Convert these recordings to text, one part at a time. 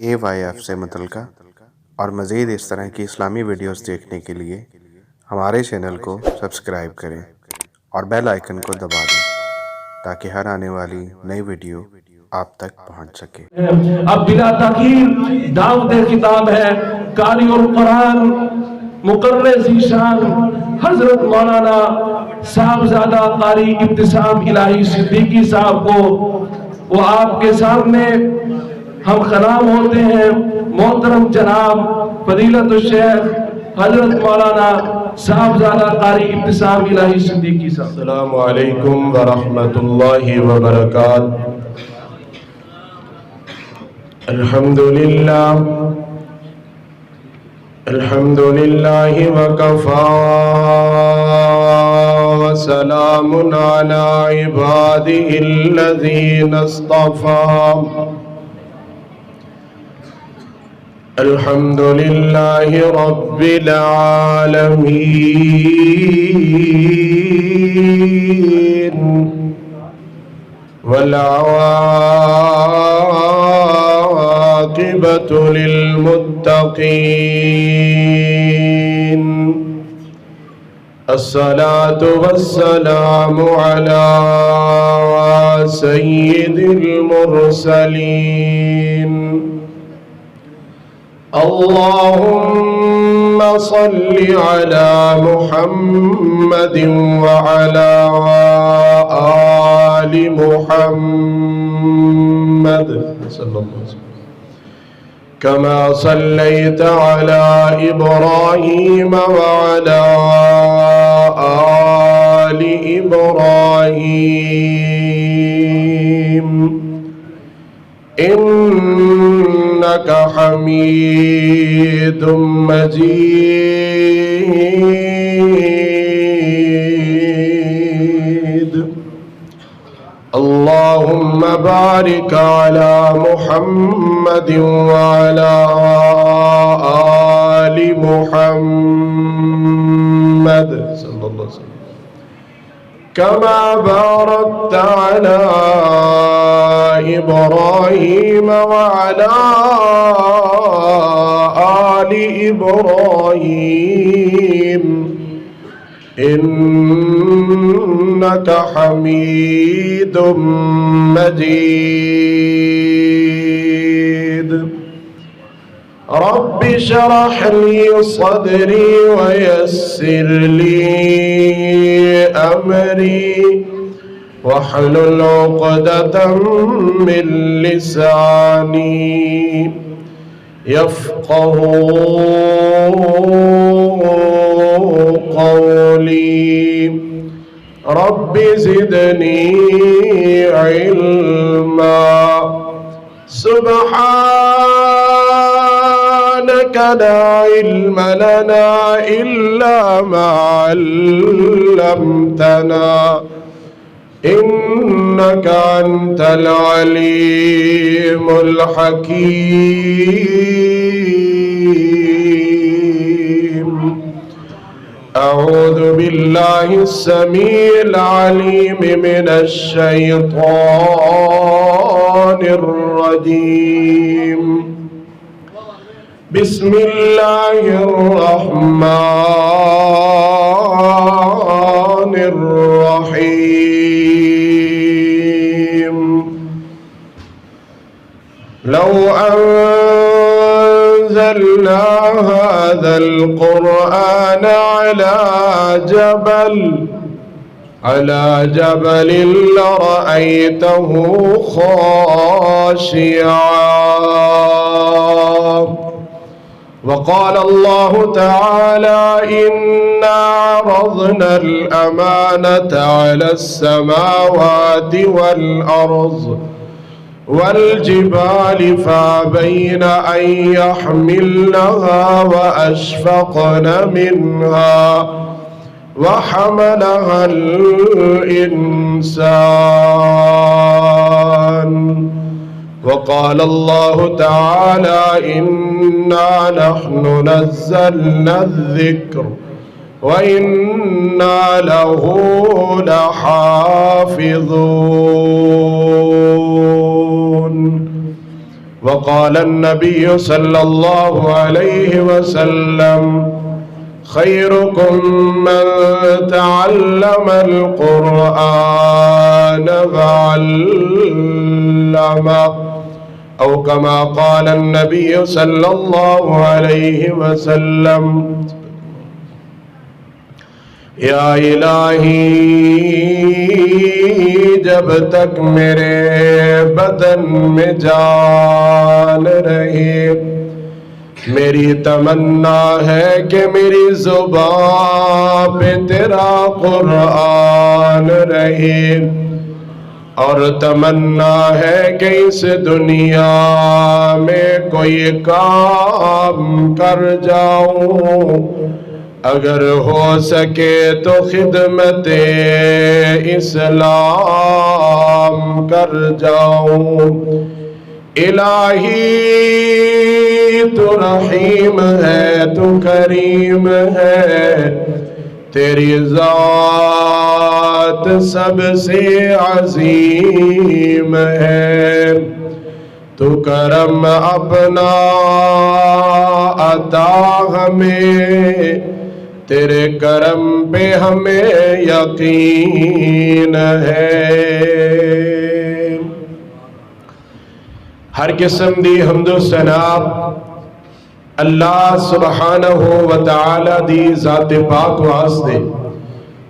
AYF سے متعلقہ اور مزید اس طرح کی اسلامی ویڈیوز دیکھنے کے لیے ہمارے چینل کو سبسکرائب کریں اور بیل آئیکن کو دبا دیں تاکہ ہر آنے والی نئی ویڈیو آپ تک پہنچ سکے۔ اب بلا تاخیر دعوت خطاب ہے قاری القرآن مقرر ذیشان حضرت مولانا صاحبزادہ قاری ابتسام الہی صدیقی صاحب کو وہ آپ کے سامنے ہم خلام ہوتے ہیں۔ محترم جناب فضیلت الشیخ حضرت مولانا صاحبزادہ قاری ابتسام الہی صدیقی صاحب۔ السلام علیکم ورحمۃ اللہ وبرکاتہ۔ الحمد للہ وکفا وسلام علی عبادہ الذین اصطفى۔ الحمد للہ رب العالمین والعاقبۃ للمتقین۔ الصلاة والسلام علی سید المرسلین۔ اللهم صل على محمد وعلى آل محمد صلى الله عليه وسلم كما صليت على إبراهيم وعلى آل إبراهيم إنك حميد مجيد۔ اللهم بارك على محمد وعلى آل محمد صلى الله عليه وسلم كما باركت على إبراهيم وعلى آل إبراهيم إنك حميد مجيد۔ رب اشرح لي صدري ويسر لي أمري واحلل عقدة من لساني يفقه قولي۔ رب زدني علما۔ سبحانك لا علم لنا إلا ما علمتنا إنك أنت العليم الحكيم۔ أعوذ بالله السميع العليم من الشيطان الرجيم۔ بسم الله الرحمن الرحيم۔ لو أنزلنا هذا القرآن على جبل لرأيته خاشعا۔ وقال الله تعالى إنا عرضنا الأمانة على السماوات والأرض والجبال فأبين أن يحملنها وأشفقن منها وحملها الإنسان۔ وقال الله تعالى إنا نحن نزلنا الذكر وإنا له لحافظون۔ وقال النبي صلى الله عليه وسلم خيركم من تعلم القرآن وعلمه أو كما قال النبي صلى الله عليه وسلم یا الہی جب تک میرے بدن میں جان رہے میری تمنا ہے کہ میری زبان پہ تیرا قرآن رہے اور تمنا ہے کہ اس دنیا میں کوئی کام کر جاؤں اگر ہو سکے تو خدمت اسلام کر جاؤں الہی تو رحیم ہے تو کریم ہے تیری ذات سب سے عظیم ہے تو کرم اپنا عطا ہمیں تیرے کرم پہ ہمیں یقین ہے ہر قسم دی حمد و ثنا اللہ سبحانہ و تعالی دی ذات پاک واسطے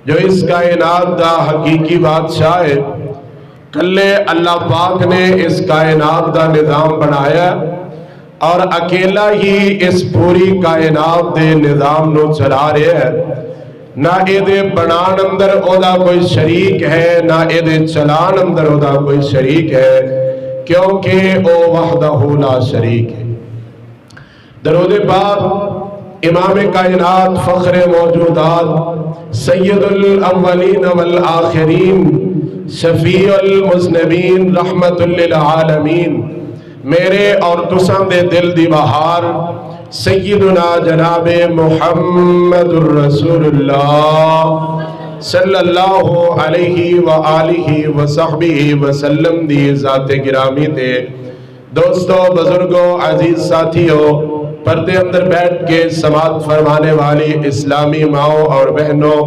جو اس کائنات دا حقیقی بادشاہ ہے کلے اللہ پاک نے اس کائنات دا نظام بنایا اور اکیلا ہی اس پوری کائنات دے نظام نو چلا رہے ہے نہ ایدے بنان اندر اودا کوئی شریک ہے نہ ایدے چلان اندر اودا کوئی شریک ہے کیونکہ او وحدہ لا شریک ہے درود پاک امام کائنات فخر موجودات سید الاولین والآخرین شفیع المذنبین رحمت للعالمین میرے اور تساں دے دل دی بہار سیدنا جناب محمد الرسول اللہ صلی اللہ علیہ وآلہ وصحبہ وسلم دی ذات گرامی تے دوستو بزرگوں عزیز ساتھیوں پردے اندر بیٹھ کے سماعت فرمانے والی اسلامی ماؤں اور بہنوں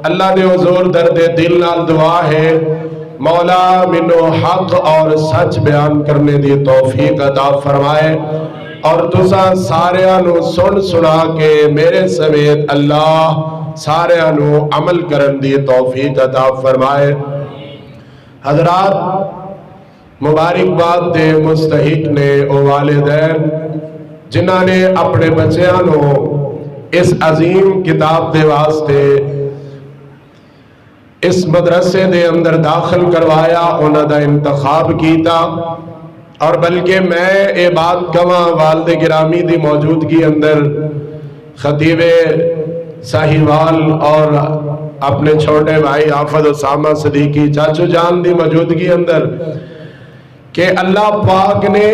اللہ دے حضور درد دل نال دعا ہے مولا منو حق اور سچ بیان کرنے دی توفیق عطا فرمائے اور تساں سارے انو سن سنا کے میرے سمیت اللہ سارے انو عمل کرن دی توفیق عطا فرمائے حضرات مبارکباد دے مستحق نے او والدین جنہاں نے اپنے بچیاں نو اس عظیم کتاب دے واسطے اس مدرسے دے اندر داخل کروایا انہاں دا انتخاب کیتا اور بلکہ میں اے بات کہاں والد گرامی دی موجودگی اندر خطیب ساہیوال اور اپنے چھوٹے بھائی حافظ اسامہ صدیقی چاچو جان دی موجودگی اندر کہ اللہ پاک نے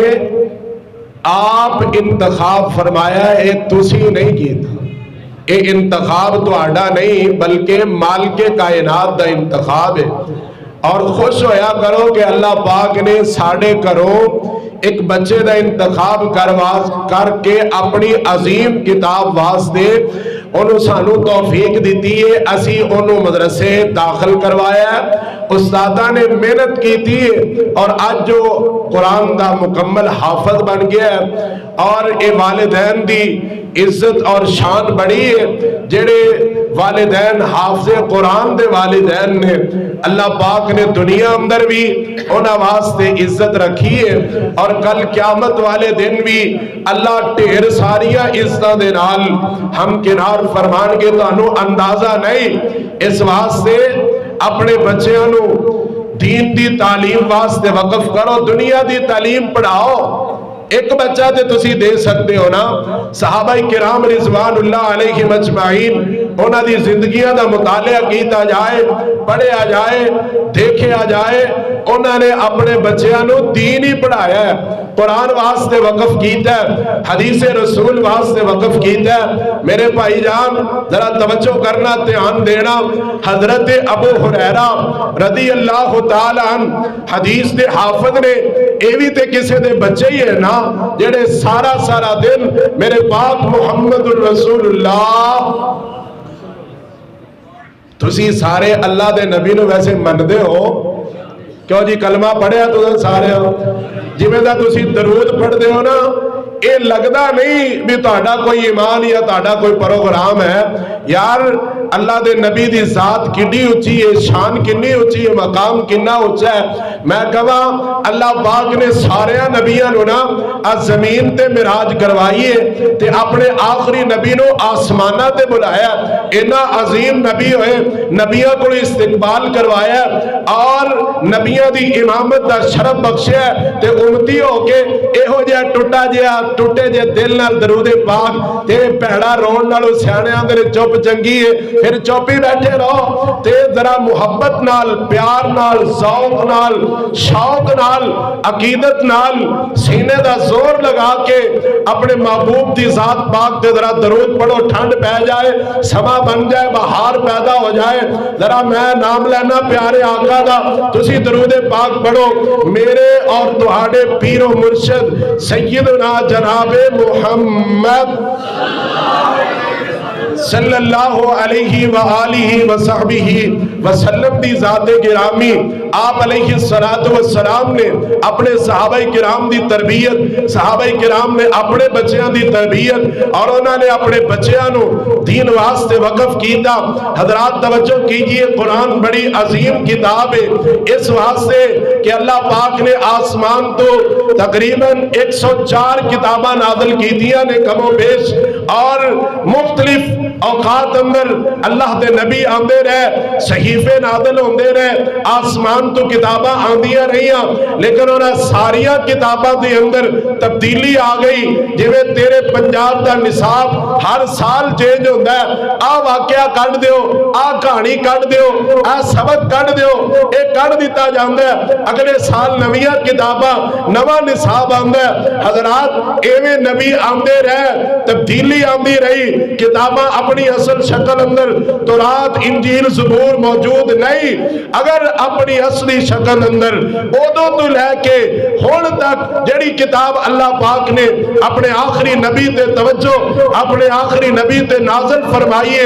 آپ انتخاب فرمایا ہے تسی نہیں کیتا اے انتخاب تو آڈا نہیں بلکہ مالک کائنات دا انتخاب ہے اور خوش ہویا کرو کہ اللہ پاک نے ساڑھے کرو ایک بچے دا انتخاب کر کے اپنی عظیم کتاب واسطے انہوں سانو توفیق دیتی ہے اسی انہوں مدرسے داخل کروایا ہے استادہ نے محنت کی تھی اور آج جو قرآن دا مکمل حافظ بن گیا ہے اور اے والدین دی عزت اور شان بڑی ہے جڑے والدین حافظ قرآن دے والدین نے اللہ پاک نے دنیا اندر بھی انہاں واسطے عزت رکھی ہے اور کل قیامت والے دن بھی اللہ ٹھیر ساریاں عزتاں دے نال ہم کنار فرمان کے تو انہوں اندازہ نہیں اس واسطے اپنے بچیاں نو دین دی تعلیم واسطے وقف کرو دنیا دی تعلیم پڑھاؤ ایک بچہ تے تسی دے سکتے ہو نا صحابہ کرام رضوان اللہ علیہ مجمعین انہاں دی زندگیاں دا مطالعہ کیتا جائے پڑھے آ جائے دیکھے آ جائے انہوں نے اپنے بچیاں نو دین ہی پڑھایا ہے، قرآن واسطے وقف کیتا ہے، حدیث رسول واسطے وقف کیتا ہے۔ میرے بھائی جان ذرا توجہ کرنا، دھیان دینا۔ حضرت ابو ہریرہ رضی اللہ تعالی عنہ حدیث دے حافظ نے، اے وی تے کسے دے بچے ہی ہے نا جڑے سارا سارا دن میرے پاک محمد الرسول اللہ، تسی سارے اللہ دے نبی نو ویسے مندے ہو کیوں جی؟ کلمہ پڑھیا تو سارے ہو، جی میں دا تسی درود پڑھ دے ہو نا، اے لگدا نہیں بھی تہاڈا کوئی ایمان یا تہاڈا کوئی پروگرام ہے۔ یار اللہ دے نبی دی ذات کڈی اونچی ہے، شان کنی اونچی ہے، مقام کنا اونچا ہے۔ میں کہاں اللہ پاک نے سارے نبیاں نو نا اس زمین تے معراج کروائیے تے اپنے آخری نبی نو آسمانہ تے بلایا، اینا عظیم نبی ہوئے، نبیوں کو استقبال کروایا اور نبیوں دی امامت دا شرف بخشیا تے امتی ہو کے ایہو جہا ٹوٹے جے دل نال درود پاک تے پیڑا رون نالو سیانے آندے چپ چنگی ہے، پھر چوپی بیٹھے رہو تے ذرا محبت نال، پیار نال، ذوق نال، شوق نال، عقیدت نال سینے دا زور لگا کے اپنے محبوب دی ذات پاک تے ذرا درود پڑھو، ٹھنڈ پہ جائے، سما بن جائے، بہار پیدا ہو جائے۔ ذرا میں نام لینا پیارے آقا دا، تسی درود پاک پڑھو۔ میرے اور تہاڈے پیر و مرشد سیدنا جناب محمد صلی اللہ علیہ وآلہ وصحبہ وسلم دی ذات گرامی، آپ علیہ السلام نے اپنے صحابہ کرام دی تربیت، صحابہ کرام نے اپنے بچیاں دی تربیت اور انہوں نے اپنے بچیاں نو دین واسطے وقف کیتا۔ حضرات توجہ کیجئے، قرآن بڑی عظیم کتاب ہے اس واسطے کہ اللہ پاک نے آسمان تو تقریباً 104 کتاباں نازل کی دیا نے کم و بیش، اور مختلف اوقات اندر اللہ دے نبی آندے رہے، صحیفے نازل ہوندے رہے، آسمان تو کتاباں آندیاں رہیاں، لیکن انہاں ساریاں کتاباں دے اندر تبدیلی آ گئی۔ جویں تیرے پنجاب دا نصاب ہر سال چینج ہوندا ہے، آ واقعہ کڈ دیو، آ کہانی کڈ دیو، آ سبق کڈ دیو، اے کڈ دیتا جاندا ہے، اگلے سال نویاں کتاباں، نواں نصاب آندا ہے۔ حضرات ایویں نبی آندے رہے، تبدیلی آندی رہی، کتاباں اپنی اصل شکل اندر تورات انجیل زبور موجود نہیں، اگر اپنی اصلی شکل اندر اودوں تو لے کے ہن تک جڑی کتاب اللہ پاک نے اپنے آخری نبی تے توجہ، اپنے آخری نبی تے نازل فرمائیے،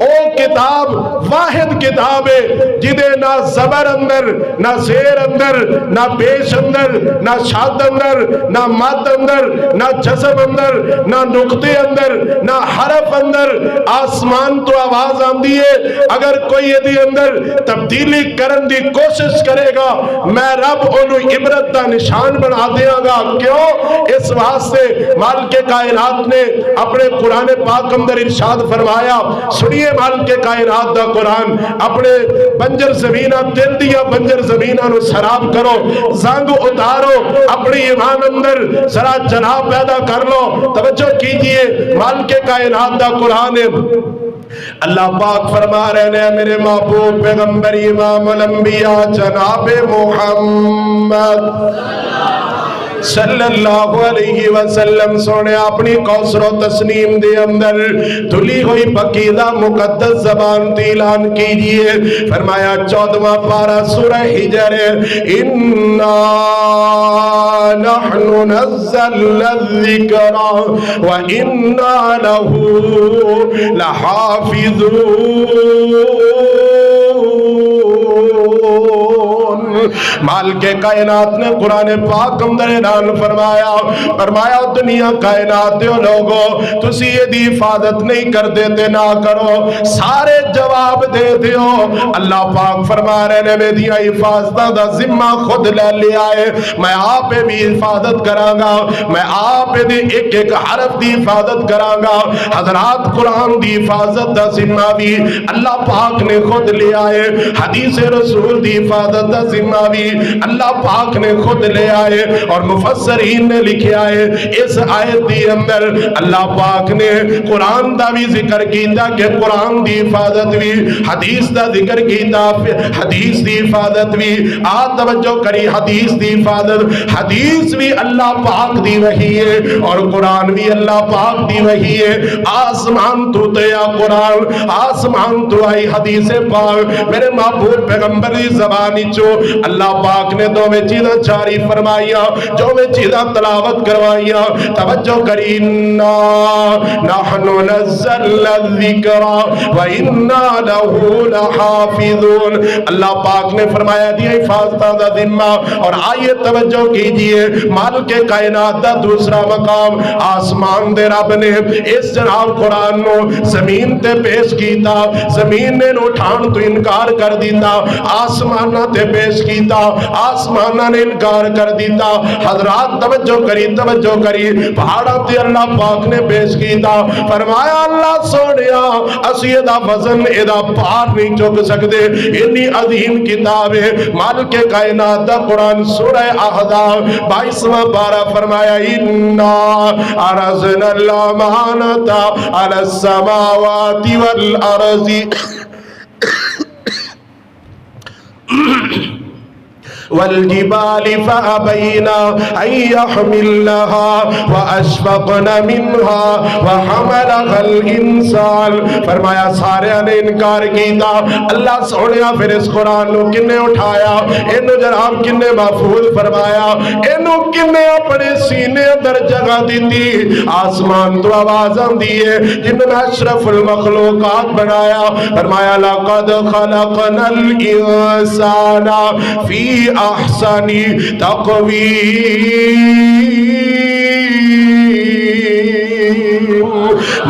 او کتاب واحد کتاب ہے جدے نہ زبر اندر، نہ زیر اندر، نہ پیش اندر، نہ شاد اندر، نہ مد اندر، نہ جزم اندر، نہ نقطے اندر، نہ حرف اندر۔ آسمان تو آواز آندی ہے، اگر کوئی یہ اندر تبدیلی کرن دی کوشش کرے گا میں رب انہوں عبرت دا نشان بنا دیا گا۔ کیوں؟ اس واسطے مالک کائنات نے اپنے قرآن پاک اندر ارشاد فرمایا، سنیے مالک کائنات دا قرآن، اپنے بنجر زمینہ دل دیا بنجر زمینہ نو سراب کرو، زنگ اتارو، اپنی ایمان اندر ذرا جناب پیدا کر لو۔ توجہ کیجئے، مالک کائنات دا قرآن ہے، اللہ پاک فرما رہے ہیں میرے محبوب پیغمبر امام الانبیاء جناب محمد صلی اللہ علیہ وسلم سونے اپنی کوثر و تسنیم دے اندر دھلی ہوئی پکیدہ مقدس زبان اعلان کیجئے۔ فرمایا 14واں پارہ سورہ حجر، اِنَّا نَحْنُ نَزَّلْنَا الذِّكْرَ وَإِنَّا لَهُ لَحَافِظُونَ۔ مالک کائنات نے قرآن پاک اندر اعلان فرمایا دنیا کائنات دیو لوگو تسی یہ دی حفاظت نہیں کر دیتے، نہ کرو، سارے جواب دے دیو۔ اللہ پاک فرما رہے نے میں دیا حفاظتہ دا ذمہ خود لے لیا ہے، میں آپ بھی حفاظت کراں گا، میں آپ دی ایک ایک حرف دی حفاظت کراں گا۔ حضرات قرآن دی حفاظت دا ذمہ بھی اللہ پاک نے خود لیا ہے، حدیث رسول دی حفاظت دا ذمہ ذمہ بھی اللہ پاک نے خود لے آئے، اور مفسرین نے لکھیا ہے اس آیت دی اندر اللہ پاک نے قرآن دا بھی ذکر کیتا کہ قرآن دی حفاظت بھی، حدیث دا ذکر کیتا حدیث دی حفاظت بھی، توجہ کری حدیث دی حفاظت، حدیث بھی اللہ پاک دی وحی ہے اور قرآن بھی اللہ پاک دی وحی ہے۔ آسمان تو تیا قرآن، آسمان تو آئی حدیث پاک، میرے محبوب پیغمبر دی زبانی چو اللہ پاک نے دو میں چیزیں جاری فرمائیا، جو میں چیزیں تلاوت کروائیا۔ توجہ کرینا نحن نزلنا الذکر وإنا له لحافظون، اللہ پاک نے فرمایا دیا حفاظت دا ذمہ۔ اور آئیے توجہ کیجئے، مالک کائنات دا دوسرا مقام، آسمان دے رب نے اس جناب قرآن نو زمین تے پیش کیتا، زمین نے اٹھان تو انکار کر دیتا، آسمانہ تے پیش کیتا، آسمانہ نے انکار کر دیتا۔ حضرات توجہ کری پہاڑا تے اللہ پاک نے پیش کیتا، فرمایا اللہ سونیا اسی دا وزن ادا پار نہیں چک سکتے، اتنی عظیم کتاب ہے مالک کائنات دا قرآن۔ سورہ احزاب 22واں پارہ فرمایا انا عرضنا الامانۃ علی السماوات والارض والجبال فأبين أن يحملنها وأشفقن منها وحملها الإنسان، فرمایا سارے نے انکار کیتا، اللہ سونیا پھر اس قرآن نو کنے اٹھایا، انو جناب کنے محفوظ فرمایا، انو کنے اپنے سینے اندر جگہ دیتی، آسمان تو آواز آندی ہے جن میں اشرف المخلوقات بنایا، فرمایا لقد خلقنا الانسان فی احسنی تقویم۔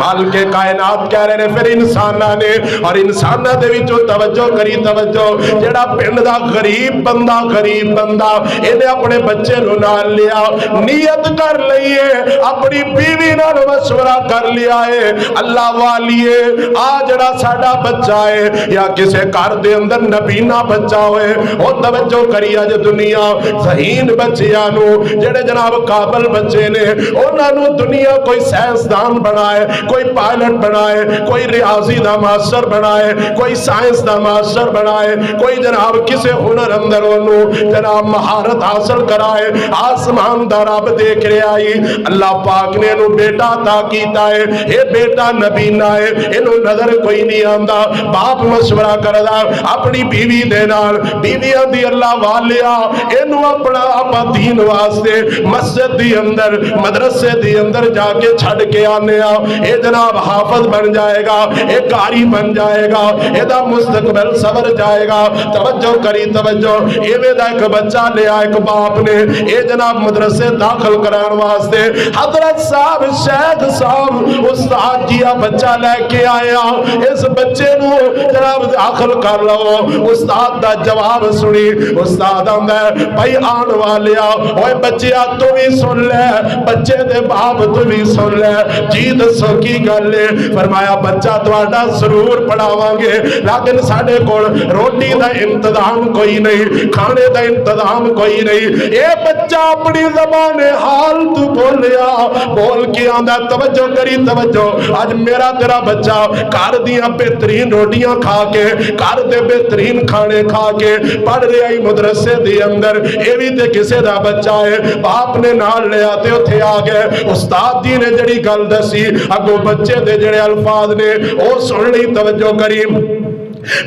مالک کائنات کہہ رہے ہیں پھر انسانہ نے، اور انسانہ دے وچوں توجہ کری توجہ، جڑا پنڈ دا غریب بندہ انہیں اپنے بچے نو نال لیا، نیت کر لئیے، اپنی بیوی نال مشورہ کر لیا ہے اللہ والیے آ جڑا ساڈا بچہ ہے یا کسے گھر دے اندر نبینا بچہ ہوئے، او توجہ کری اج دنیا ذہین بچیاں نو جڑے جناب قابل بچے نے انہاں نو دنیا کوئی سائنسدان بنائے، کوئی پائلٹ بنائے، کوئی ریاضی دا ماسٹر بنائے، کوئی سائنس دا ماسٹر بنائے، کوئی جناب کسے ہنر اندر انہوں جناب مہارت حاصل کرائے، آسمان دا رب دیکھ رہے آئی، اللہ پاک نے انہوں بیٹا عطا کیتا ہے، اے بیٹا نبینا ہے، انہوں نظر کوئی نہیں آندا، باپ مشورہ کردا اپنی بیوی دے نال، بیوی آندی اللہ والیا انہوں اپنا دین واسطے مسجد دی اندر مدرسے دی اندر جا کے چھڑ کے آنے آ، اے جناب حافظ بن جائے گا، اے قاری بن جائے گا، اے دا مستقبل سور جائے گا۔ توجہ کری توجہ، اے ویدہ ایک بچہ لے آئے ایک باپ نے، اے جناب مدرسے داخل کران واسطے حضرت صاحب شیخ صاحب استاد جیا بچہ لے کے آیا، اس بچے نو جناب داخل کر لو، استاد دا جواب سنی، استاد آندہ ہے بھائی آن والیا اوے بچیا تو بھی سن لے، بچے دے باپ تو بھی سن لے، جی دسو کی گل ہے؟ فرمایا بچہ تواڈا ضرور پڑھاواں گے لیکن ساڈے کول روٹی دا انتظام کوئی نہیں، کھانے دا انتظام کوئی نہیں۔ اے بچہ اپنی زبان حال تو بولیا، بول کے آندا توجہ کری توجہ، آج میرا تیرا بچہ گھر دیاں بہترین روٹیاں کھا کے، گھر دے بہترین کھانے کھا کے پڑھ رہا ہی مدرسے دے اندر، اے بھی تے کسے دا بچہ ہے، باپ نے نال لے آتے اتھے آ گئے، استاد جی نے جڑی گل دسی اگوں بچے دے جڑے الفاظ نے او سن لی توجہ کری۔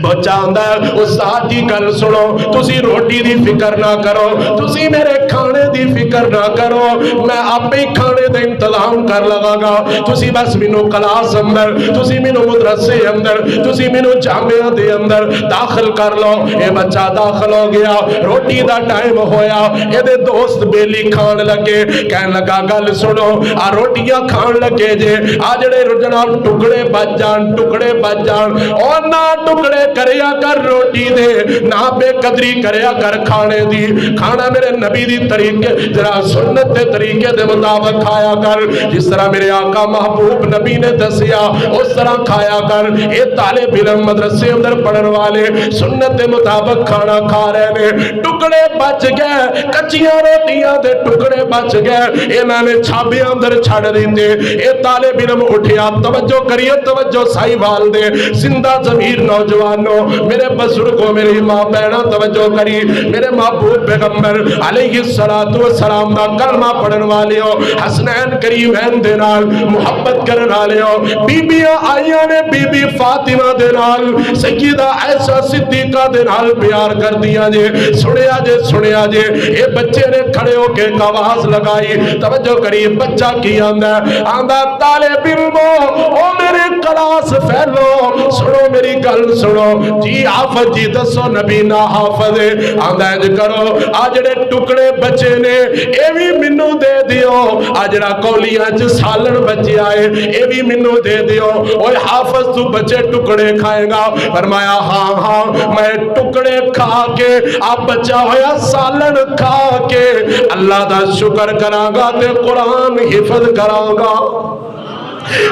بچہ آندہ ہے استاد جی گل سنو، تسی روٹی دی فکر نہ کرو، تسی میرے کھانے دی فکر نہ کرو، میں آپ ہی کھانے دے انتظام کر لگا گا، تسی بس مینو کلاس اندر، تسی مینو مدرسے اندر، تسی مینو جامعہ دے اندر داخل کر لو۔ اے بچہ داخل ہو گیا، روٹی دا ٹائم ہویا، اے دے دوست بیلی کھان لگے، کہن لگا گل سنو آ روٹیاں کھان لگے جے آ جڑے جناب ٹکڑے بچ جان اور نہ ٹکڑے کریا کر روٹی دے، نہ بے قدری کریا کر کھانے دی، کھانا میرے نبی دی طریقے ذرا سنت دے طریقے دے مطابق کھایا کر، جس طرح میرے آقا محبوب نبی نے دسیا اس طرح کھایا کر۔ اے طالب علم مدرسے اندر پڑھن والے سنت دے مطابق کھانا کھا رہے نے، ٹکڑے بچ گئے، کچیاں روٹیاں دے ٹکڑے بچ گئے، انہاں نے چھابیاں اندر چھڑ دیتے۔ اے طالب علم اٹھیا، توجہ کریے، توجہ سائی وال دے زندہ ضمیر نوجوانوں، میرے بزرگوں، میری ماں بہنوں توجہ کری، میرے محبوب پیغمبر علیہ السلام دا کلمہ پڑھن والیوں، حسنین کریمین دے نال محبت کرن والیوں، بیبیاں آئیاں نے بی بی فاطمہ دے نال، سیدہ عائشہ صدیقہ دے نال پیار کر دیا جے۔ سنیا جے، سنیا جے، اے بچے نے کھڑے ہو کے آواز لگائی، توجہ کری، بچہ کی آندا ہے، آندا طالب علمو، او میرے کلاس فیلو، سنو میری گل سنو، جی حافظ جی دسو نبی نا حافظ ہے، آندا ہے کرو، آجڑے ٹکڑے بچے نے اے بھی منو دے دیو، آجڑا کولیاں چ سالن بچے آئے اے بھی منو دے دیو۔ اوے حافظ تو بچے ٹکڑے کھائے گا؟ فرمایا ہاں ہاں، میں ٹکڑے کھا کے آپ بچہ ہویا سالن کھا کے اللہ دا شکر کراں گا تے قرآن حفظ کراں گا،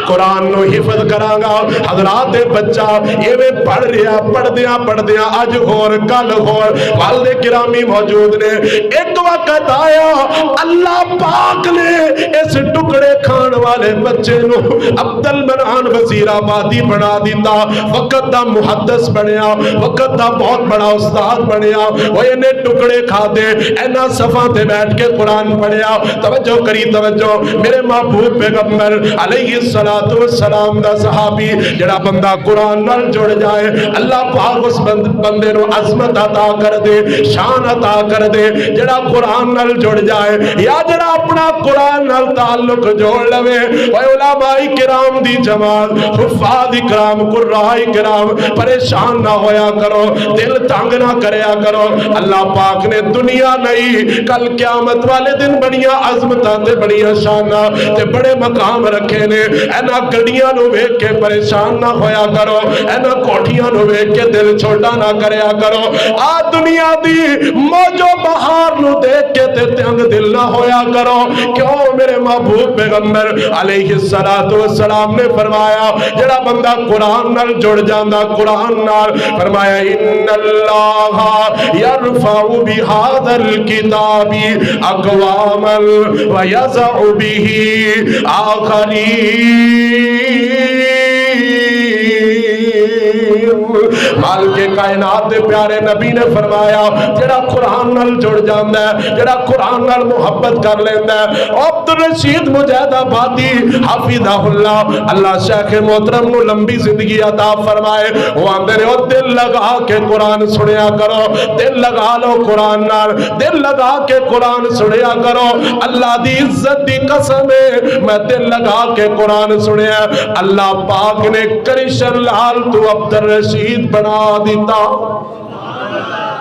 قرآن نو حفظ کراں گا۔ حضرات بچہ یہ میں پڑھ رہا، پڑھ دیا اج ہور کل ہور، والد گرامی موجود نے۔ ایک وقت آیا اللہ پاک نے اس ٹکڑے کھان والے بچے نو عبد المنان وزیر آبادی بنا دیتا، وقت دا محدث بنیا، وقت دا بہت بڑا استاد بنیا۔ وہ انہیں ٹکڑے کھا دے، اینا صفحہ تے بیٹھ کے قرآن پڑھیا۔ توجہ کری، توجہ، میرے محبوب پیغمبر علیہ السلام دا صحابی جڑا بندہ قرآن نال جڑ جائے، اللہ پاک اس بندے نو عظمت عطا کر دے، شان عطا کر دے۔ جڑا قرآن نال جڑ جائے یا جڑا اپنا قرآن نال تعلق جوڑ لوے، اے علماء کرام دی جماعت، حفاظ کرام، قراء کرام، پریشان نہ ہویا کرو، دل تنگ نہ کریا کرو۔ اللہ پاک نے دنیا نہیں کل قیامت والے دن بڑیاں عظمتاں تے بڑیاں شاناں تے بڑے مقام رکھے نے۔ اینا گڑیاں نو ویکھ کے پریشان نہ ہویا کرو، اینا کوٹھیاں نو ویکھ کے دل چھوٹا نہ کریا کرو۔ آ دنیا دی موجو بہار نو دیکھ کے تے تنگ دل نہ ہویا کرو۔ کیوں؟ میرے محبوب پیغمبر علیہ السلام نے فرمایا جڑا بندہ قرآن نال جڑ جاندا، قرآن نال، فرمایا ان اللہ یرفع بہذا الکتاب اقواما ویضع بہ آخرین۔ مالک کائنات دے پیارے نبی نے فرمایا جڑا قرآن نال جڑ جاندا ہے، جڑا قرآن نال محبت کر لیندا ہے، عبد الرشید مجاہد آبادی حفظہ اللہ، اللہ شیخ محترم نو لمبی زندگی عطا فرمائے، وہ آندے نے دل لگا کے قرآن سنیا کرو، دل لگا لو قرآن نال، دل لگا کے قرآن سنیا کرو۔ اللہ دی عزت دی قسم ہے میں دل لگا کے قرآن سنیا، اللہ پاک نے کرشن لال تو عبد الرشید بنا دیتا،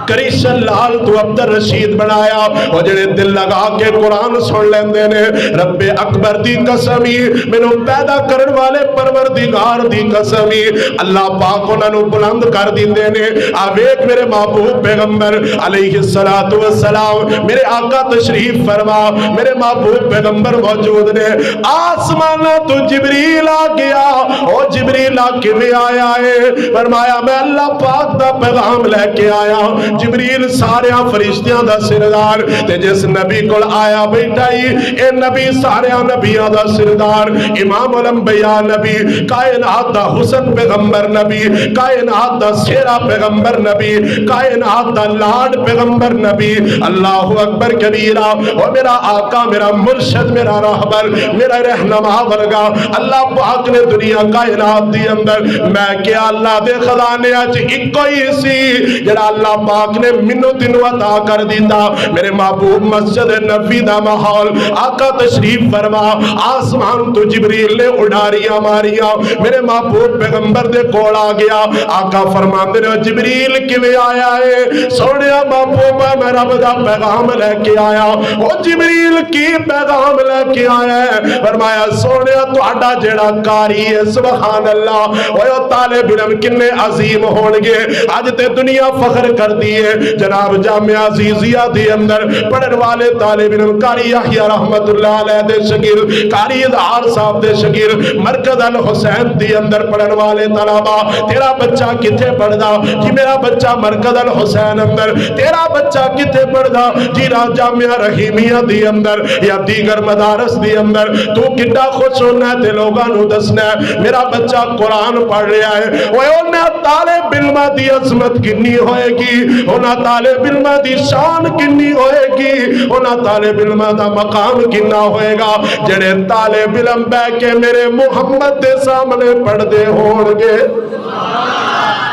کرشن لال تو عبد الرشید بنایا۔ وہ جڑے دل لگا کے قرآن سن لیندے نے، رب اکبر دی قسمی، مینوں پیدا کرن والے پروردگار دی قسمی، اللہ پاک انہاں نو بلند کر دیندے نے۔ آویک میرے محبوب پیغمبر علیہ السلام، میرے آقا تشریف فرما، میرے محبوب پیغمبر موجود نے۔ آسمانہ تو جبریل آ گیا، او جبریل آ کے میں آیا ہے، فرمایا میں اللہ پاک دا پیغام لے کے آیا۔ جبریل سارے فرشتیاں دا سردار، تے جس نبی کول آیا بیٹھا ہی اے نبی سارے نبیاں دا سردار، امام الانبیاء نبی، کائنات دا حسن پیغمبر نبی، کائنات دا سیرا پیغمبر نبی، کائنات دا لاڈ پیغمبر نبی۔ اللہ اکبر کبیرہ۔ او میرا آقا، میرا مرشد، میرا راہبر، میرا رہنما ورگا اللہ پاک نے دنیا کائنات دی اندر میں کیا اللہ دے خزانے اچ اکو ہی سی جڑا اللہ پاک نے منو تینو عطا کر دیتا۔ میرے محبوب مسجد نبی دا ماحول، آقا تشریف فرما، آسمان تو جبریل نے اڈاریاں ماریاں، میرے محبوب پیغمبر دے کول آ گیا۔ آقا فرماندے نے جبریل کیویں آیا ہے؟ سونیا محبوب میں رب دا پیغام لے کے آیا۔ او جبریل کی پیغام لے کے آیا ہے؟ فرمایا سونیا تہاڈا جیڑا کاری ہے سبحان اللہ، او طالب علم کنے عظیم ہون گے، اج تے دنیا فخر کر دی پڑھی ہے جناب جامعہ عزیزیہ دے اندر پڑھن والے طالب علم قاری یحییٰ رحمت اللہ علیہ دے شاگرد قاری اظہار صاحب دے شاگرد مرکز الحسین دے اندر پڑھن والے طلبا تیرا بچہ کتھے پڑھدا جی میرا بچہ مرکز الحسین اندر تیرا بچہ کتھے پڑھدا جی جامعہ رحیمیہ دے اندر یا دیگر مدارس دے اندر تو کڈا خوش ہونا ہے تے لوگاں نو دسنا ہے میرا بچہ قرآن پڑھ رہا ہے اوے انہاں طالب علماں دی عظمت کنی ہوئے گی انہاں طالب علماں دی شان کنی ہوئے گی انہاں طالب علماں دا مقام کنا ہوئے گا جڑے طالب علم بہ کے میرے محمد دے سامنے پڑھ دے ہون گے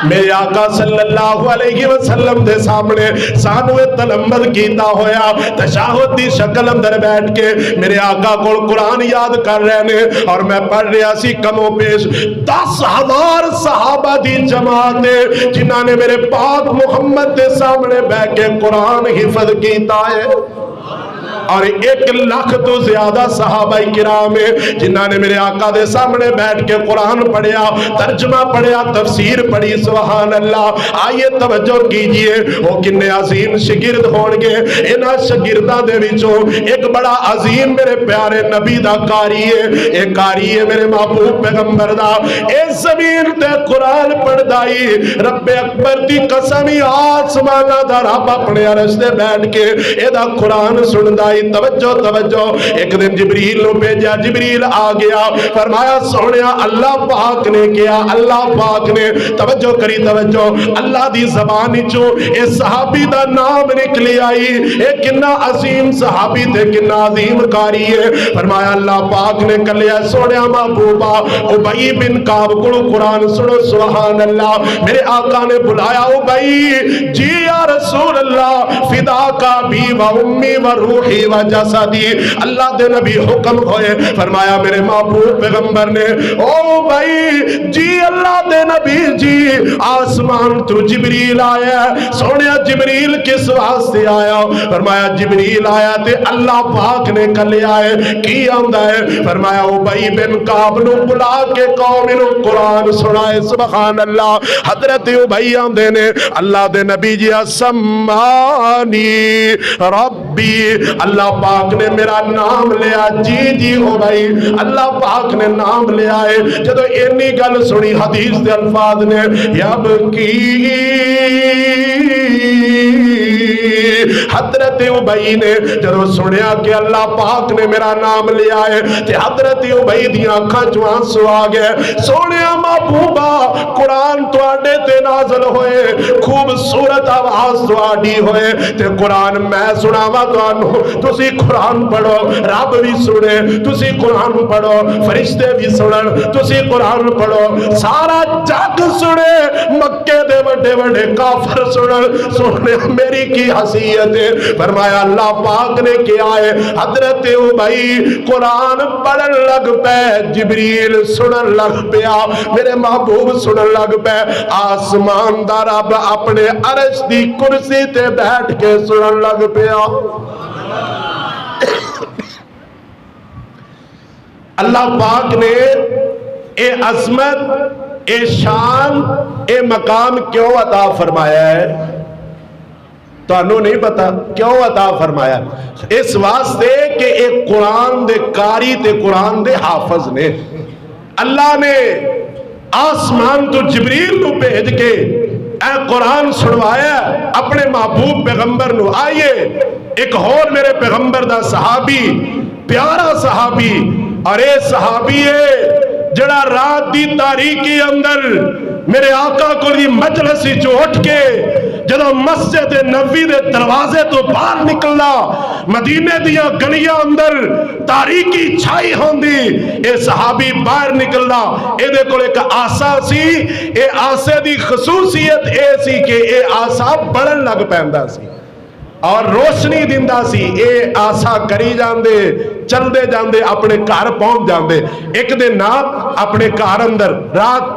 میرے آقا صلی اللہ علیہ وسلم دے سامنے سانوے تلمد کیتا ہویا تشاہد دی شکل اندر بیٹھ کے میرے آقا کو قرآن یاد کر رہے نے اور میں پڑھ رہا سی کم و پیش 10,000 صحابہ دی جماعت جنہاں نے میرے پاک محمد دے سامنے بیٹھ کے قرآن حفظ کیتا ہے اور 1,00,000 تو زیادہ صحابہ کرام جنہاں نے میرے آقا دے سامنے بیٹھ کے قرآن پڑھیا ترجمہ پڑھیا تفسیر پڑھی سبحان اللہ آئیے توجہ کیجئے وہ کنے عظیم شگرد ہون گے انہاں شگردہ دے وچوں ایک بڑا عظیم میرے پیارے نبی دا قاری ہے ایک قاری ہے میرے محبوب پیغمبر دا اس زمین تے قرآن پڑھ دائی رب اکبر دی قسمی آسمانہ دا رب اپنے عرش دے بیٹھ کے اے دا قرآن سن دائی توجہ توجہ ایک دن جبریل نو بھیجا جبریل آ گیا فرمایا سونیا اللہ پاک نے کیا اللہ پاک نے توجہ کری توجہ اللہ دی زبان چو اے صحابی دا نام نکلی آئی اے کنا عظیم صحابی تے کنا عظیم قاری ہے فرمایا اللہ پاک نے کلیا سونیا محبوبہ ابی بن کعب کو قرآن سنو سبحان اللہ میرے آقا نے بلایا ابی جی یا رسول اللہ فدا کا بھی و امی و روحی و جسدی اللہ دے نبی حکم ہوئے فرمایا میرے محبوب پیغمبر نے او بھائی جی اللہ دے نبی جی آسمان تو جبریل آیا سونیا جبریل کس واسطے آیا فرمایا جبریل آیا تے اللہ پاک نے کلے آئے کی آمدہ ہے فرمایا او بھائی بن کعب نو بلا کے قوم نو قرآن سنائے سبحان اللہ حضرت او بھائی آمدے نے اللہ دے نبی جی سمانی ربی اللہ پاک نے میرا نام لیا جی جی ہو بھائی اللہ پاک نے نام لیا ہے جدو اینی گل سنی حدیث دے الفاظ نے یبکی حضرت ابی نے جدو سنیا کہ اللہ پاک نے میرا نام لیا ہے تے حضرت ابی دیاں اکھاں چوں آنسو آ گئے سونیا محبوبہ قرآن تواڈے تے نازل ہوئے خوبصورت آواز تواڈی ہوئے تے قرآن میں سناواں تانوں تسی قرآن پڑھو رب بھی سنے تسی قرآن پڑھو فرشتے بھی سنن تسی قرآن پڑھو سارا جگ سنے مکے دے بڑے بڑے کافر سنن سنے میری کی حیثیت ہے فرمایا اللہ پاک نے کیا ہے حضرت ابی قرآن پڑھن لگ پے جبریل سنن لگ پیا میرے محبوب سنن لگ پے آسمان دا رب اپنے عرش دی کرسی تے بیٹھ کے سنن لگ پیا اللہ پاک نے اے عظمت اے شان اے مقام کیوں عطا فرمایا ہے تو انہوں نہیں پتا کیوں عطا فرمایا اس واسطے کہ ایک قرآن دے قاری تے قرآن دے حافظ نے اللہ نے آسمان تو جبریل نو بھیج کے اے قرآن سنوایا اپنے محبوب پیغمبر نو آئیے ایک اور میرے پیغمبر دا صحابی پیارا صحابی اور اے صحابی ہے جڑا رات دی تاریکی اندر میرے آقا کو دی مجلسی جو اٹھ کے جدو مسجد نبوی دے دروازے تو باہر نکلنا مدینے دیا گلیاں اندر تاریکی چھائی ہوندی اے صحابی باہر نکلنا اے دے کو ایک آسا سی اے آسے دی خصوصیت اے سی کہ اے آسا بڑھن لگ پہندہ سی اور روشنی دیندہ سی اے آسا کری جاندے چل دے جاندے اپنے کار پہنچ جاندے ایک دن نا اپنے کار اندر رات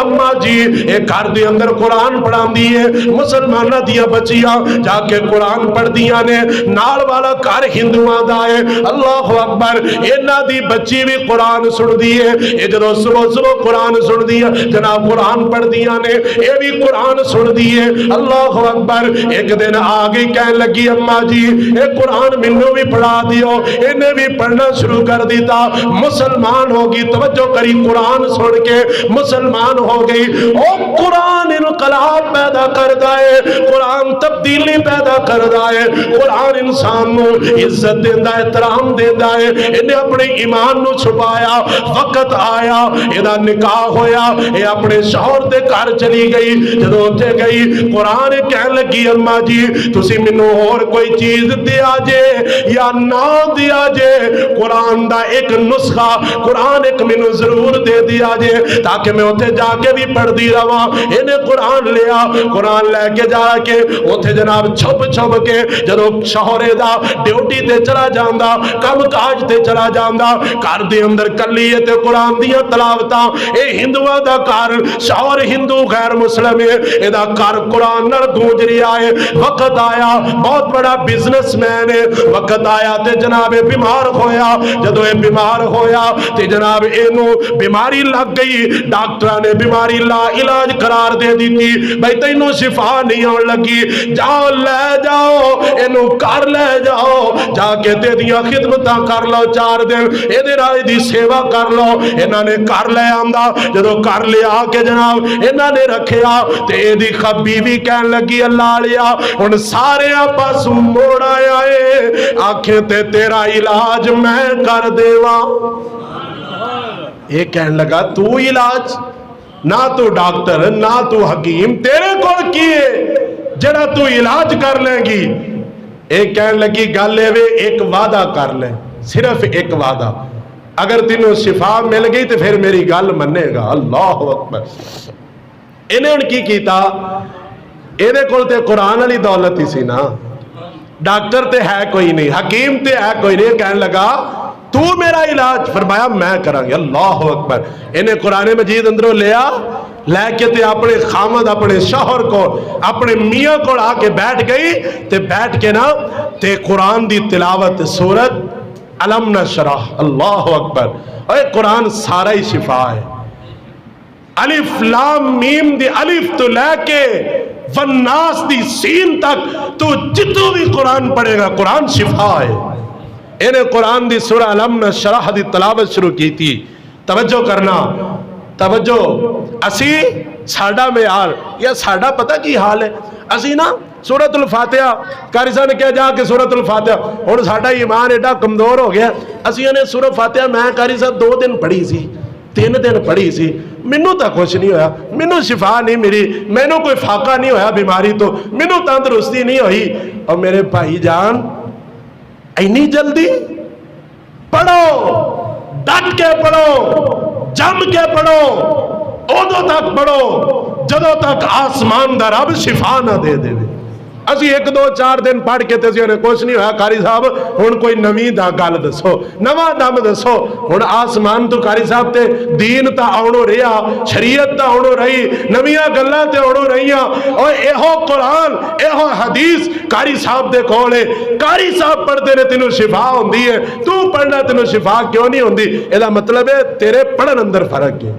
اما جی اے گھر دے اندر قرآن پڑھاندی ہے، مسلمانہ دیا بچیاں جا کے قرآن پڑھ دیاں نے، نال والا گھر ہندوؤں دا ہے، اللہ اکبر، اینا دی بچی بھی قرآن سن دی ہے، اے جدو صبح صبح قرآن سن دی ہے، جناب قرآن پڑھ دیاں نے، اے بھی قرآن سن دی ہے، اللہ اکبر۔ ایک دن آگئی کہنے لگی اما جی اے قرآن منو بھی پڑھا دیو، انہیں بھی پڑھنا شروع کر دیتا، مسلمان ہوگی، توجہ کری، قرآن سن کے مسلمان ہو گئی۔ او قرآن انقلاب پیدا کر دائے، قرآن تبدیلی پیدا کر دائے، قرآن انسان نو عزت دیندہ ہے، احترام دیندہ ہے، انہیں اپنے ایمان نو چھپایا، وقت آیا، ایدہ نکاح ہویا، اے اپنے شوہر دے گھر چلی گئی، جدو اٹھے گئی قرآن کہنے لگی اما جی تسی منو اور کوئی چیز دیا جے یا نہ دیا جے، قرآن دا ایک نسخہ، قرآن ایک منو ضرور دے دیا جے تاکہ میں اتھے جا کے بھی پڑھ دی رہا۔ انہیں قرآن لیا، قرآن لے کے جا کے اتھے جناب چھپ چھپ کے جدو شوہرے دا ڈیوٹی تے چلا جاندہ، کم کاج تے چلا جاندہ، گھر دے اندر کلیے تے قرآن دیا تلاوتاں، اے ہندوؤں دا گھر، شوہر ہندو غیر مسلم ہے، اے دا گھر قرآن نال گونج رہا ہے۔ وقت آیا، بہت بڑا بزنس مین ہے، وقت آیا تے جناب بیمار ہویا، جدو اے بیمار ہویا تے جناب اینو بیماری لگ گئی، ڈاکٹرہ نے بیماری لا علاج قرار دے دی تھی، بھئی تینو شفا نہیں ہون لگی، جاؤ لے جاؤ اینو کر لے جاؤ، جا کے تے دیا خدمتاں کر لو، 4 دن اے دے رائے دی سیوا کر لو۔ انہاں نے کر لے آمدہ، جدو کر لیا کے جناب انہاں نے رکھیا تے اے دی خبی بھی کہن لگی اللہ لیا ان سارے پاس موڑ آیا ہے، آنکھیں تے تیرا علاج میں کر دیواں۔ یہ کہن لگا تو علاج، نہ تو ڈاکٹر نہ تو حکیم، تیرے کو کیے جڑا تو علاج کر لیں گی۔ ایک کہن لگی گل ہے ایک وعدہ کر لیں، صرف ایک وعدہ، اگر تینوں شفا مل گئی تو پھر میری گل منے گا۔ اللہ اکبر۔ انہیں ان کی کیتا، ایدے کول تے قرآن علی دولت ہی سی نا، ڈاکٹر تے ہے کوئی نہیں، حکیم تے ہے کوئی نہیں، کہنے لگا تو میرا علاج، فرمایا میں کروں گی۔ اللہ اکبر۔ انہیں قرآن مجید اندروں لیا، لے کے تے اپنے خامد اپنے شوہر کو اپنے میاں کو آ کے بیٹھ گئی تے بیٹھ کے نا تے قرآن دی تلاوت سورت علم نشرح۔ اللہ اکبر۔ اے قرآن سارا ہی شفا ہے، الف لام میم دی الف تو لے کے والناس دی سین تک تو جتو بھی قرآن پڑھے گا قرآن شفا ہے۔ انہیں قرآن دی سورہ علم نشرح دی تلاوت شروع کی تھی۔ توجہ کرنا، توجہ، اسی ساڑھا معیار یا ساڑھا پتہ کی حال ہے، اسی نا سورۃ الفاتحہ کاری صاحب نے کہا جا کے سورۃ الفاتحہ، اور ساڑھا ایمان ایڈا کمزور ہو گیا، اسی نے سورۃ فاتحہ میں کاری صاحب 2 دن پڑھی سی، 3 دن پڑھی سی، منو تا کچھ نہیں ہویا، منو شفا نہیں ملی، مینو کوئی فاقہ نہیں ہویا بیماری تو، منو تندرستی نہیں ہوئی۔ اور میرے بھائی جان اینی جلدی پڑھو، ڈٹ کے پڑھو، جم کے پڑھو، ادو تک پڑھو جدو تک آسمان دا رب شفا نہ دے دے۔ اسی 1 2 4 دن پڑھ کے تے نے کچھ نہیں ہویا، قاری صاحب ہن کوئی نویں دا گل دسو، نواں دم دسو۔ ہن آسمان تو قاری صاحب تے دین تا آنو رہیا، شریعت تا آنو رہی، نویاں گلاں تے آنو رہیاں، اور ایہو قرآن ایہو حدیث قاری صاحب دے کولے، قاری صاحب پڑھتے نے تینوں شفا ہوندی ہے، تو پڑھنا تینوں شفا کیوں نہیں ہوندی؟ ایدہ مطلب ہے تیرے پڑھن اندر فرق ہے۔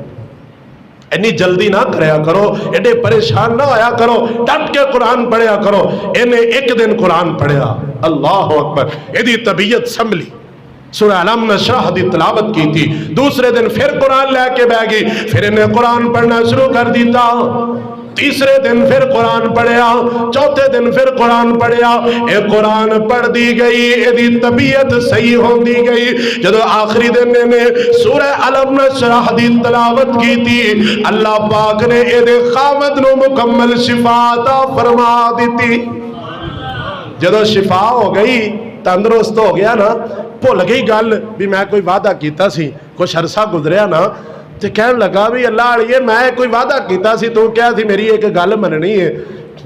انی جلدی نہ کریا کرو، ایڈے پریشان نہ ہویا کرو، ڈٹ کے قرآن پڑھیا کرو۔ انہیں 1 دن قرآن پڑھیا، اللہ اکبر، ایدی طبیعت سنبھلی، سورہ علم نشرح دی تلاوت کی تھی، دوسرے دن پھر قرآن لے کے بہ گئی، پھر انہیں قرآن پڑھنا شروع کر دیتا، تیسرے دن پھر قرآن پڑھیا، چوتھے دن پھر قرآن پڑھیا، اے قرآن پڑھ دی گئی، اے دی طبیعت صحیح ہو دی گئی۔ جدو آخری دن نے سورہ علم نشرح دی تلاوت کی تھی، اللہ پاک نے اے دے خامد نو مکمل شفا عطا فرما دیتی۔ جدو شفا ہو گئی، تندرست ہو گیا نا، بھول گئی گل بھی میں کوئی وعدہ کیتا سی، کچھ عرصہ گزریا نا، تو کہنے لگا بھی اللہ علیہ میں کوئی وعدہ کیتا سی، تو کیا تھی میری ایک گل مننی ہے،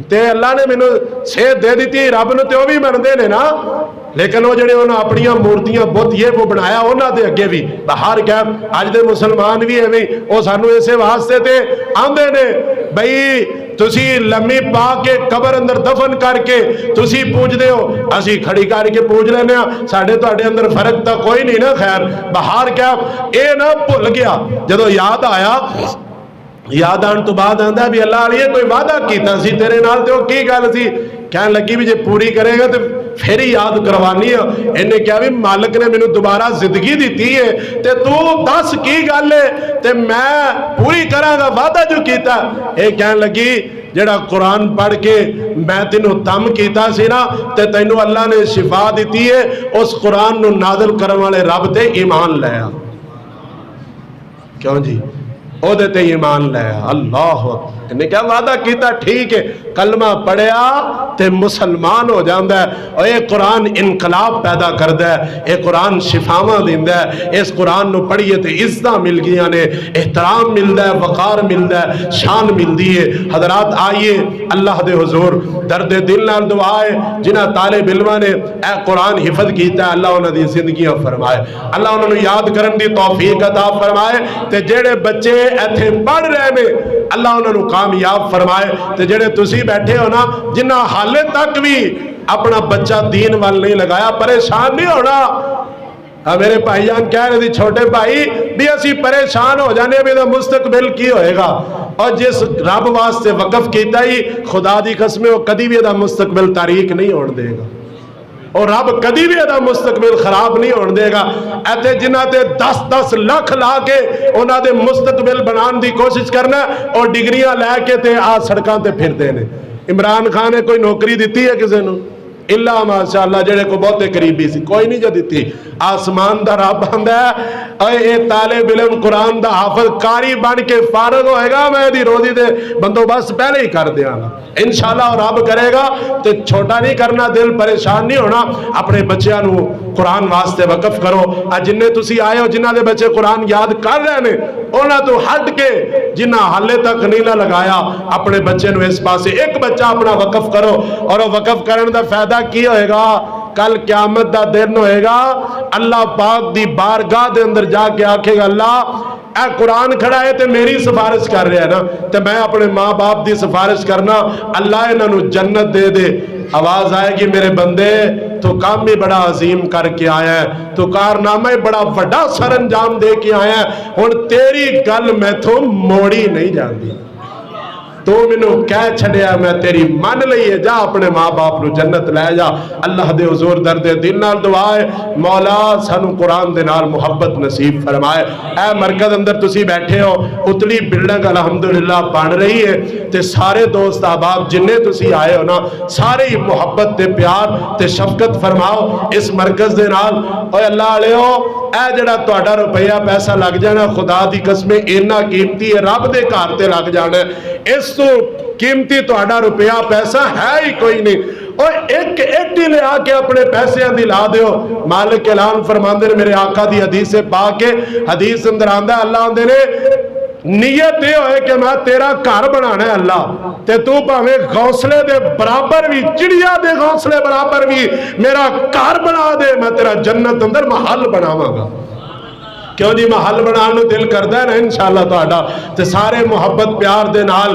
تے اللہ نے مینوں صحت دے دیتی رب نو تے وہ بھی منتے نے نا، لیکن وہ جڑے انہوں اپنی مورتیاں بت یہ وہ بنایا انہوں دے اگے بھی باہر کیا اج دے مسلمان بھی ایویں وہ سانو اسے واسطے تے آندے نے بھئی تسی لمی پا کے قبر اندر دفن کر کے تسی پوج دے ہو، اسی کھڑی کر کے پوج لینے ہیں، ساڑھے تو اڈے اندر فرق تا کوئی نہیں نا۔ خیر باہر کیا اے نہ بھول گیا، جدو یاد آیا یاد آن تو بعد آندہ بھی اللہ علیہ کوئی وعدہ کیتا سی تیرے نال تے وہ کی گل سی، کہنے لگی بھی جے پوری کرے گا تو پھر ہی یاد کروانی ہے۔ انہیں کہا بھی مالک نے مینوں دوبارہ زندگی دیتی ہے تے تو دس کی گل ہے تے میں پوری کراں گا وعدہ جو کیتا۔ اے کہنے لگی جڑا قرآن پڑھ کے میں تینوں تم کیتا سی نا تے تینوں اللہ نے شفا دیتی ہے، اس قرآن نو نازل کرن والے رب تے ایمان لیا۔ کیوں جی او دے تے ایمان لیا۔ اللہ نے کیا وعدہ کیتا ٹھیک ہے، کلمہ پڑھیا تے مسلمان ہو جاندہ ہے، اور یہ قرآن انقلاب پیدا کردہ ہے، یہ قرآن شفاواں دیندہ ہے، اس قرآن نو پڑھیے تے عزتاں مل گیا نے، احترام ملدہ ہے، وقار ملدہ ہے، شان ملدی ہے۔ حضرات آئیے اللہ دے حضور درد دل نال دعائے جنہ طالب علمہ نے اے قرآن حفظ کیتا ہے، اللہ انہوں دی زندگیاں فرمائے، اللہ انہوں نے یاد کرن دی توفیق عطا فرمائے، تے جڑے بچے ایتھے پڑھ رہے میں اللہ انہوں نے کامیاب فرمائے، تے جڑے تسی بیٹھے ہو نا جنہ حالے تک بھی اپنا بچہ دین وال نہیں لگایا پریشان نہیں ہونا۔ میرے بھائی جان کہہ رہے تھے چھوٹے بھائی بھی اسی پریشان ہو جانے بھی تو مستقبل کی ہوئے گا، اور جس رب واسطے وقف کیتا ہی خدا دی قسم وہ کدی بھی دا مستقبل تاریک نہیں ہونے دے گا، اور رب کدی بھی دا مستقبل خراب نہیں ہونے دے گا۔ ایتے جنہ تے 10-10 لاکھ لا کے انہاں دے مستقبل بنان دی کوشش کرنا اور ڈگریاں لے کے تے آ سڑکاں تے پھر دینے۔ عمران خان نے کوئی نوکری دیتی ہے کسی نو؟ اللہ ماشاءاللہ جڑے کو بہتے قریبی سی کوئی نہیں جو دیتی۔ آسمان دا رب آندا ہے اے طالب علم قرآن دا حافظ قاری بن کے فارغ ہوئے گا میں دی روزی دے بندوبست پہلے ہی کر دیا گا انشاءاللہ، اور رب کرے گا تو چھوٹا نہیں کرنا، دل پریشان نہیں ہونا، اپنے بچیاں نو قرآن واسطے وقف کرو۔ جنہیں تسی آئے ہو جنہ دے بچے قرآن یاد کر رہے ہیں انہاں تو ہٹ کے جنہ حالے تک نہیں نہ لگایا اپنے بچے نو اس پاسے ایک بچہ اپنا وقف کرو، اور وقف کرن دا فائدہ کی ہوئے گا؟ کل قیامت دا دن ہوئے گا، اللہ پاک دی بارگاہ دے اندر جا کے آکھے گا اللہ اے قرآن کھڑا ہے تے میری سفارش کر رہے ہیں نا، تے میں اپنے ماں باپ دی سفارش کرنا، اللہ انہاں نو جنت دے دے۔ آواز آئے گی میرے بندے تو کام بھی بڑا عظیم کر کے آیا ہے، تو کارنامہ بڑا بڑا سر انجام دے کے آیا ہے، ہن تیری گل میں تو موڑی نہیں جاندی، تو منو کہہ چھڑیا میں تیری مان لئیے، جا اپنے ماں باپ نو جنت لے جا۔ اللہ دے حضور درد دل نال دعائے مولا سانو قرآن دے نال محبت نصیب فرمائے۔ اے مرکز اندر تسی بیٹھے ہو، اتلی بلڈنگ الحمدللہ بن رہی ہے، تے سارے دوست احباب جنہیں تسی آئے ہو نا سارے ہی محبت تے پیار تے شفقت فرماؤ اس مرکز دے نال۔ اوے اللہ علیہ اے جڑا تہاڈا روپیہ پیسہ لگ جانا خدا دی قسم اینا قیمتی ہے، رب دے گھر تے لگ جانا ہے، اس تو قیمتی تہاڈا روپیہ پیسہ ہے ہی کوئی نہیں، اور ایک ہی لے آ کے اپنے پیسے دلا دیو۔ مالک اعلان فرماندے نے میرے آقا دی حدیث سے پا کے حدیث اندر آندہ اللہ آندے نے نیت یہ ہوئے کہ میں تیرا گھر بنانا ہے اللہ تے تو پاویں گھونسلے دے برابر بھی چڑیا دے گھونسلے برابر بھی میرا گھر بنا دے، میں تیرا جنت اندر محل بناواں گا۔ کیوں جی محل بنانے دل کردہ ہے نا انشاءاللہ تہاڈا، تے سارے محبت پیار دے نال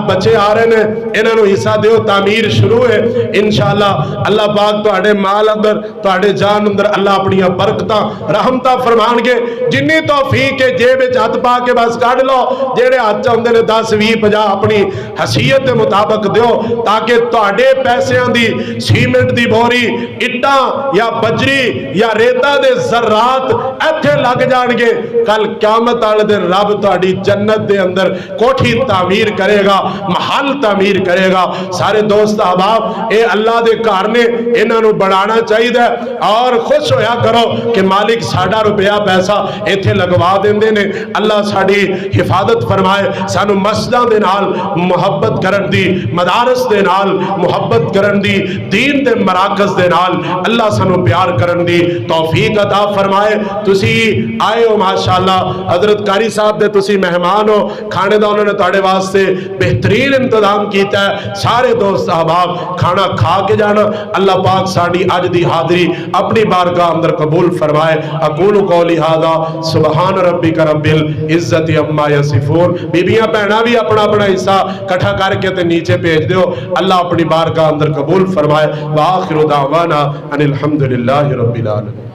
بچے آ رہے نے انہاں نو حصہ دیو، تعمیر شروع ہے انشاءاللہ۔ اللہ پاک تہاڈے مال اندر تہاڈے جان اندر اللہ اپنی برکتاں رحمتاں فرمان گے، جنی توفیق ہے جیب وچ ہاتھ پا کے بس کڈ لو، جڑے ہاتھ ہوندے نے 10 20 50 اپنی حیثیت دے مطابق دیو، تاکہ تہاڈے پیسیاں دی سیمنٹ دی بوری اٹاں یا بجری یا ریتا دے ذرات ایتھے لگ جان گے، کل قیامت والے دن رب تہاڈی جنت دے اندر کوٹھی تعمیر کرے گا، محل تعمیر کرے گا۔ سارے دوست احباب اے اللہ دے گھر نے انہاں نو بنانا چاہیے، اور خوش ہویا کرو کہ مالک ساڈا روپیہ پیسہ ایتھے لگوا دیندے نے، اللہ ساڈی حفاظت فرمائے، سانو مسجداں دے نال محبت کرن دی، مدارس دے نال محبت کرن دی، دین دے مراکز دے نال اللہ سانو پیار کرن دی توفیق عطا فرمائے۔ تسی آئے ہو ماشاءاللہ حضرت قاری صاحب دے تسی مہمان ہو کھانے دا انہوں نے تاڑے واسطے بہترین انتظام کیتا ہے سارے دوست احباب کھانا کھا کے جانا اللہ پاک ساڑی آج دی حاضری اپنی بارگاہ اندر قبول فرمائے اقول قولی ھذا سبحان ربک رب العزت عما یصفون بیبیاں پہنا بھی اپنا اپنا حصہ کٹھا کر کے تے نیچے بھیج دیو اللہ اپنی بارگاہ اندر قبول فرمائے وآخر دعوانا ان الحمدللہ رب العالمین